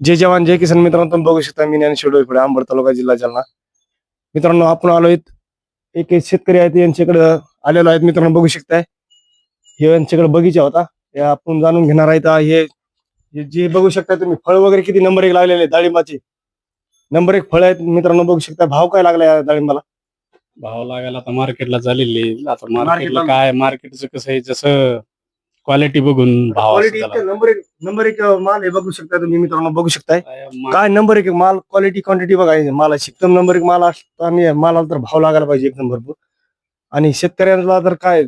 जय जवान जय किसान मित्रांनो, तुम्ही बघू शकता मी ज्ञानेश्वर डोईफळे, अंबड तालुका, जिल्हा जालना. मित्रांनो, आपण आलोय एक शेतकरी आहेत यांच्याकडे आलेलो आहेत. मित्रांनो बघू शकताय, हे यांच्याकडे बगीचा होता, हे आपण जाणून घेणार आहेत. हे जे बघू शकता तुम्ही, फळ वगैरे किती नंबर एक लागलेले आहेत, डाळिंबाचे नंबर एक फळ आहेत. मित्रांनो बघू शकता, भाव काय लागला या डाळिंबाला? भाव लागायला आता मार्केटला झालेली. आता मार्केटला मार्केटला काय, मार्केटचं कसं आहे, जसं क्वालिटी बघून भाव क्वालिटी असतो त्याला. नंबर एक माल आहे. बघू शकता तुम्ही मित्रांनो, बघू शकताय काय काय नंबर एक माल, क्वालिटी क्वांटिटी बघा मालाची, एकदम नंबर एक माल असताना मालाला तर भाव लागायला पाहिजे एकदम भरपूर. आणि शेतकऱ्यांना तर काय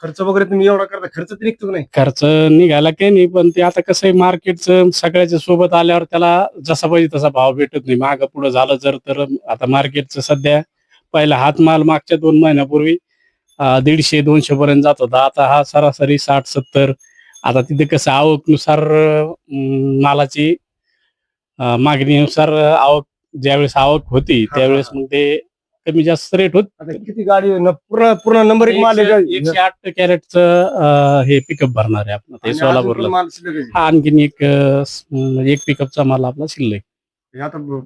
खर्च वगैरे तुम्ही एवढा करता, खर्च तर निघतो नाही. खर्च निघाला काही नाही, पण ते आता कसं आहे, मार्केटचं सगळ्याच्या सोबत आल्यावर त्याला जसा पाहिजे तसा भाव भेटत नाही. मागं पुढे झालं जर तर आता मार्केटचं सध्या पहिला हात माल मागच्या 2 महिन्यापूर्वी 150-200 पर्यंत जात होता. आता हा सरासरी 60-70. आता तिथे कसं आवकनुसार मालाची मागणीनुसार आवक, ज्यावेळेस आवक होती त्यावेळेस मग ते कमी जास्त रेट होत. आता किती गाडी पूर्ण पूर्ण नंबर एक माल आहे का? 108 कॅरेटचं हे पिकअप भरणार आहे आपण ते आणि अजून पण सोलापूरला. माल शिल्लक आहे. हा, आणखीन एक पिकअपचा माल आपला शिल्लक. हे आता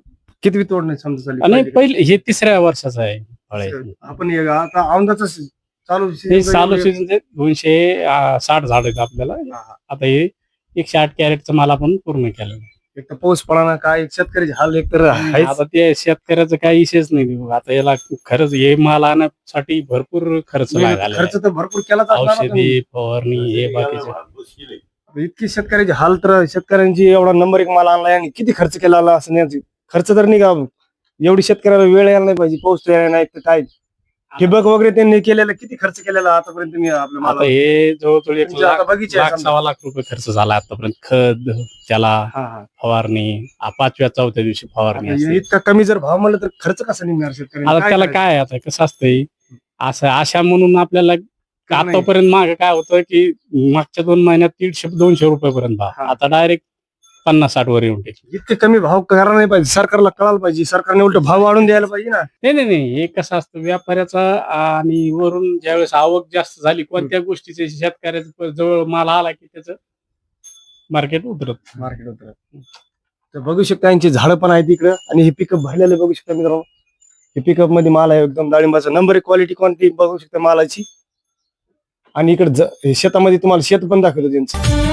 किती तोड नाही समजा आणि झाली पहिले हे 3ऱ्या वर्षाचं आहे फळ आहे. आपण आता औंदाचं चालू हे चालू सीझन 260 झाड आहेत आपल्याला. आता हे 108 कॅरेटचा माल आपण पूर्ण केलेला आहे. एक तर पाऊस पडाना, काय शेतकऱ्याचे हाल एक तर आहेच. आता ते शेतकऱ्याचं काही विषयच नाही देऊ. आता याला खरंच हे माल आणण्यासाठी भरपूर खर्च लागला. खर्च तर भरपूर केलाच असणार ना तुम्ही. औषधी फवारणी हे बाकीचे. इतकी शेतकऱ्याचे हाल, तर शेतकऱ्यांची एवढा नंबर एक माल आणलाय आणि किती खर्च केला असं नाही. खर्च तर निघा, एवढी शेतकऱ्याला वेळ यायला नाही पाहिजे, पाऊस यायला नाही तर काय. ठिबक वगैरे त्यांनी केलेला, किती खर्च केलेला आतापर्यंत तुम्ही आपल्या आता मालाला? हे जवळजवळ तुमचे आता बगीचे आहे समजा. 1,00,000-1,15,00,000 रुपये खर्च झाला आतापर्यंत. खत, त्याला फवारणी, 5व्या-4थ्या दिवशी फवारणी आता असते. इतका कमी जर भाव म्हणलं तर खर्च कसा निघणार शेतकऱ्यांना? आता काय त्याला करायचं? काय, आता कसं असतंय, असं आशा म्हणून आपल्याला नाही. आतापर्यंत मागे काय होतं की मागच्या 2 महिन्यात 150-200 रुपयापर्यंत भाव, हा. आता डायरेक्ट 50-60 वर येऊन टेकले. इतके कमी भाव करायला नाही पाहिजे, सरकारला कळायला पाहिजे, सरकारने उलट भाव वाढून द्यायला पाहिजे ना. नाही, हे कसं असतं व्यापाऱ्याचा, आणि वरून ज्यावेळेस आवक जास्त झाली कोणत्या गोष्टीचे, शेतकऱ्याचा जवळ माल आला की त्याचं मार्केट उतरत. मार्केट होतं तर बघू शकता, यांची झाडं पण आहेत इकडं, आणि हे पिकअप भरलेले बघू शकता मित्रांनो. हे पिकअप मध्ये माल आहे एकदम डाळिंबाचा नंबर एक क्वालिटी क्वांटिटी बघू शकता मालाची. आणि इकडे शेतामध्ये तुम्हाला शेत पण दाखवतो त्यांचं.